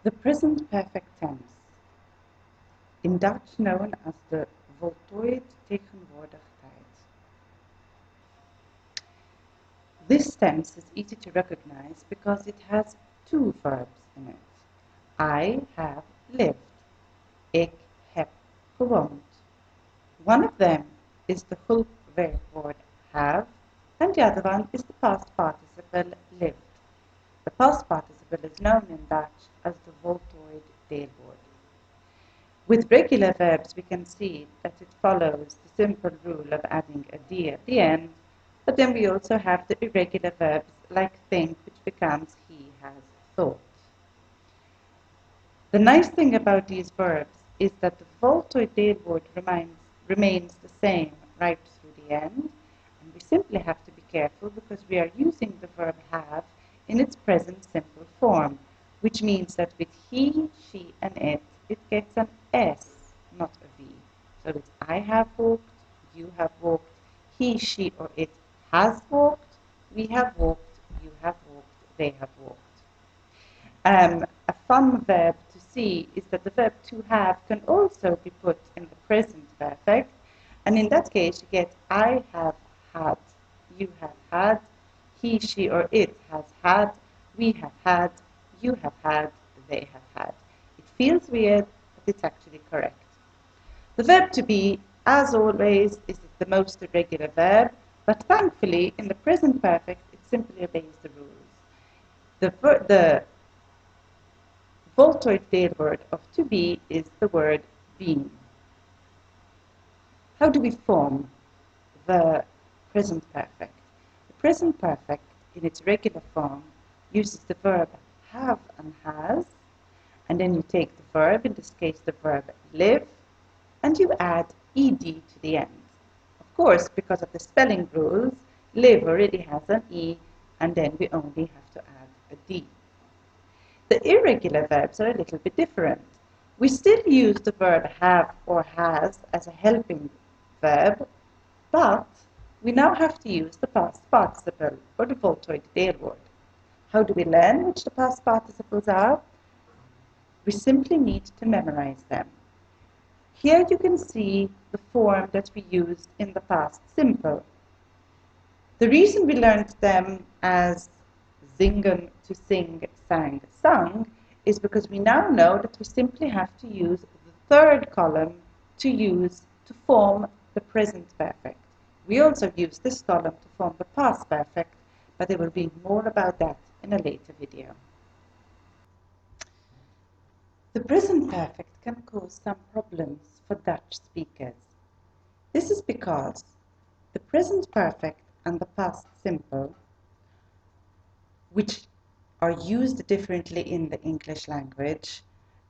The present perfect tense, in Dutch known as the voltooid tegenwoordigheid. This tense is easy to recognize because it has two verbs in it. I have lived. Ik heb gewoond. One of them is the hulpwerkwoord have, and the other one is the past participle lived. The past participle is known in Dutch as the voltooid deelwoord. With regular verbs, we can see that it follows the simple rule of adding a d at the end, but then we also have the irregular verbs like think, which becomes he has thought. The nice thing about these verbs is that the voltooid deelwoord remains the same right through the end, and we simply have to be careful because we are using the verb have in its present simple form, which means that with he, she, and it gets an S, not a V. So it's I have walked, you have walked, he, she, or it has walked, we have walked, you have walked, they have walked. A fun verb to see is that the verb to have can also be put in the present perfect, and in that case you get I have had, you have had, he, she, or it has had, we have had, you have had, they have had. It feels weird, but it's actually correct. The verb to be, as always, is the most irregular verb, but thankfully, in the present perfect, it simply obeys the rules. The voltooid deelwoord of to be is the word been. How do we form the present perfect? The present perfect, in its regular form, uses the verb have and has, and then you take the verb, in this case the verb live, and you add ed to the end. Of course, because of the spelling rules, live already has an e, and then we only have to add a d. The irregular verbs are a little bit different. We still use the verb have or has as a helping verb, but we now have to use the past participle or the voltooid deelwoord. How do we learn which the past participles are? We simply need to memorize them. Here you can see the form that we used in the past simple. The reason we learned them as zingen, to sing, sang, sung, is because we now know that we simply have to use the third column to form the present perfect. We also use this column to form the past perfect, but there will be more about that in a later video. The present perfect can cause some problems for Dutch speakers. This is because the present perfect and the past simple, which are used differently in the English language,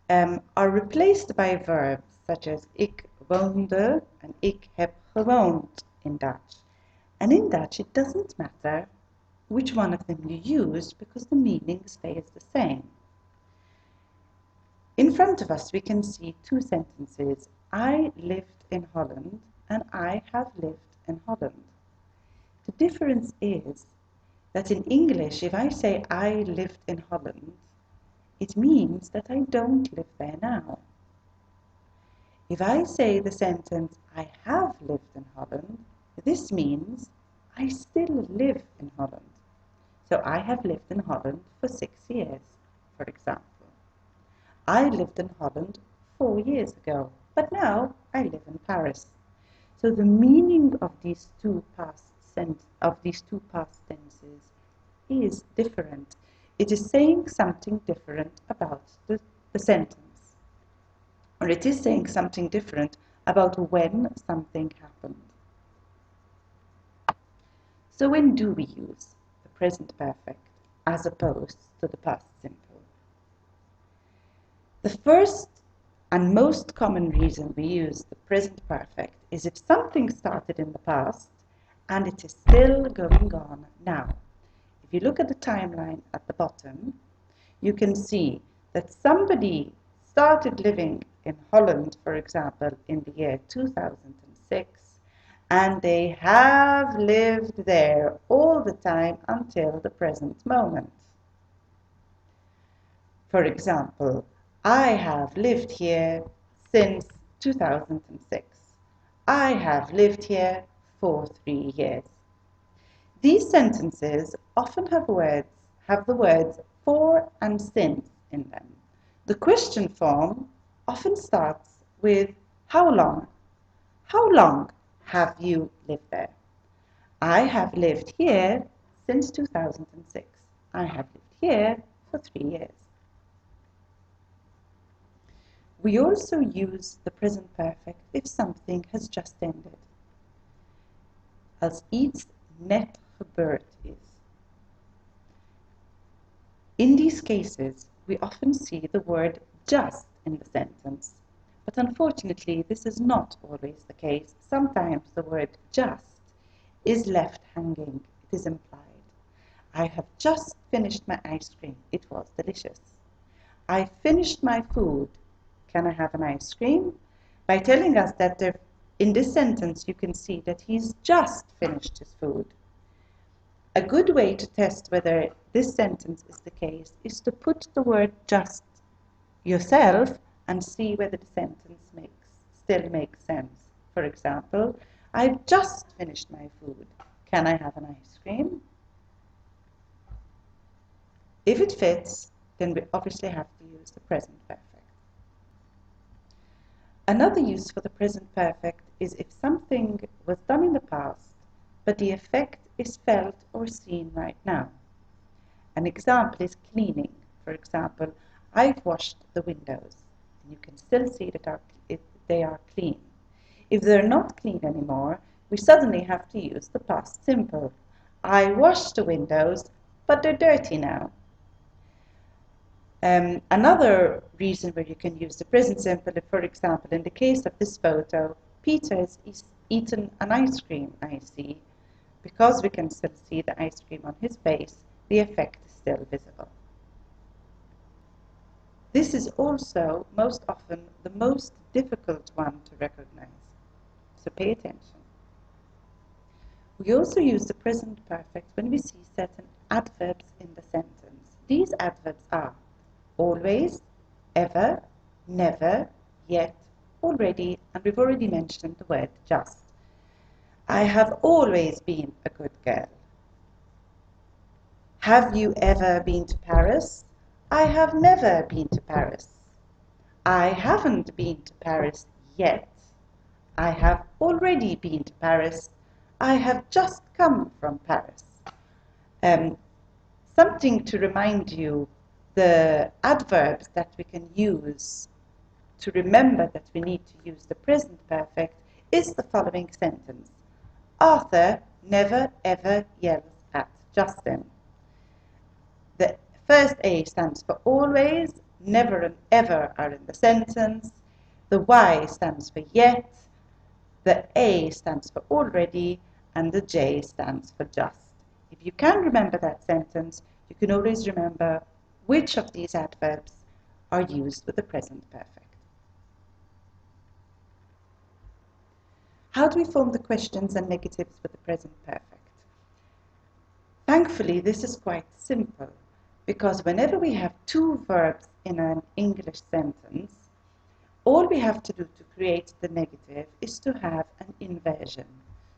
are replaced by verbs such as ik woonde and ik heb gewoond in Dutch. And in Dutch it doesn't matter which one of them you use because the meaning stays the same. In front of us we can see two sentences, I lived in Holland and I have lived in Holland. The difference is that in English, if I say I lived in Holland, it means that I don't live there now. If I say the sentence I have lived in Holland, this means I still live in Holland. So I have lived in Holland for 6 years, for example. I lived in Holland 4 years ago, but now I live in Paris. So the meaning of these two past tenses is different. It is saying something different about the sentence, or it is saying something different about when something happened. So when do we use the present perfect as opposed to the past simple? The first and most common reason we use the present perfect is if something started in the past and it is still going on now. If you look at the timeline at the bottom, you can see that somebody started living in Holland, for example, in the year 2006, and they have lived there all the time until the present moment. For example, I have lived here since 2006. I have lived here for 3 years. These sentences often have the words for and since in them. The question form often starts with how long? How long have you lived there? I have lived here since 2006. I have lived here for 3 years. We also use the present perfect if something has just ended. Als iets net gebeurd is. In these cases, we often see the word just in the sentence, but unfortunately this is not always the case. Sometimes the word just is left hanging, it is implied. I have just finished my ice cream, it was delicious. I finished my food, can I have an ice cream? By telling us that in this sentence you can see that he's just finished his food. A good way to test whether this sentence is the case is to put the word just yourself and see whether the sentence still makes sense. For example, I've just finished my food. Can I have an ice cream? If it fits, then we obviously have to use the present perfect. Another use for the present perfect is if something was done in the past, but the effect is felt or seen right now. An example is cleaning. For example, I've washed the windows. And you can still see that they are clean. If they're not clean anymore, we suddenly have to use the past simple. I washed the windows, but they're dirty now. Another reason where you can use the present simple, for example, in the case of this photo, Peter has eaten an ice cream, I see. Because we can still see the ice cream on his face, the effect is still visible. This is also most often the most difficult one to recognize, so pay attention. We also use the present perfect when we see certain adverbs in the sentence. These adverbs are always, ever, never, yet, already, and we've already mentioned the word just. I have always been a good girl. Have you ever been to Paris? I have never been to Paris. I haven't been to Paris yet. I have already been to Paris. I have just come from Paris. Something to remind you, the adverbs that we can use to remember that we need to use the present perfect is the following sentence. Arthur never ever yells at Justin. The first A stands for always, never and ever are in the sentence. The Y stands for yet, the A stands for already, and the J stands for just. If you can remember that sentence, you can always remember which of these adverbs are used with the present perfect. How do we form the questions and negatives with the present perfect? Thankfully, this is quite simple, because whenever we have two verbs in an English sentence, all we have to do to create the negative is to have an inversion.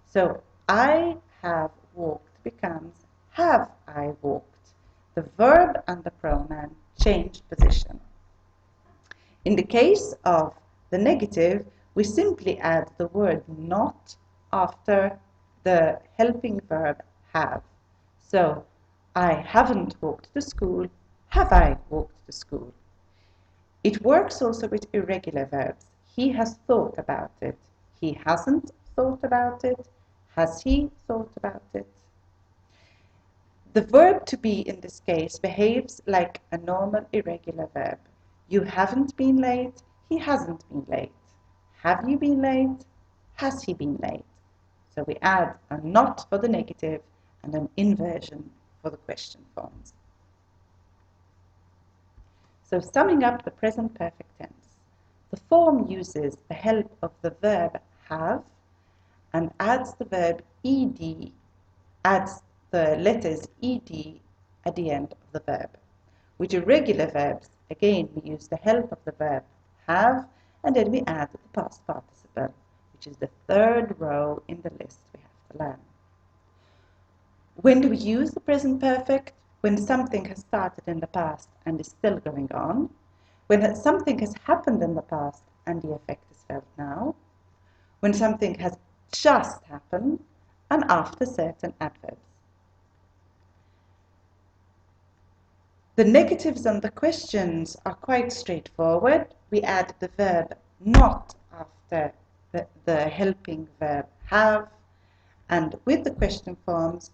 So, I have walked becomes have I walked. The verb and the pronoun change position. In the case of the negative, we simply add the word not after the helping verb have. So, I haven't walked to school, have I walked to school? It works also with irregular verbs. He has thought about it. He hasn't thought about it. Has he thought about it? The verb to be in this case behaves like a normal irregular verb. You haven't been late. He hasn't been late. Have you been late? Has he been late? So we add a not for the negative and an inversion for the question forms. So summing up the present perfect tense, the form uses the help of the verb have and adds the verb ed, adds the letters ed at the end of the verb. With irregular verbs, Again, we use the help of the verb have, and then we add the past participle, which is the third row in the list we have to learn. When do we use the present perfect? When something has started in the past and is still going on. When something has happened in the past and the effect is felt now. When something has just happened, and after certain adverbs. The negatives and the questions are quite straightforward. We add the verb not after the helping verb have, and with the question forms,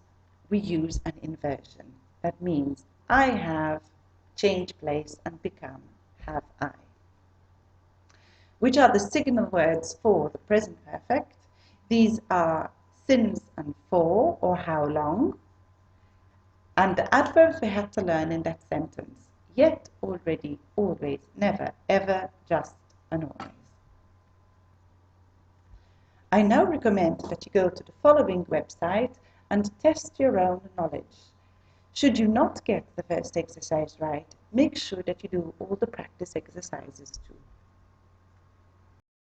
we use an inversion. That means I have changed place and become have I. Which are the signal words for the present perfect? These are since and for, or how long, and the adverbs we have to learn in that sentence: yet, already, always, never, ever, just, and always. I now recommend that you go to the following website and test your own knowledge. Should you not get the first exercise right, make sure that you do all the practice exercises too.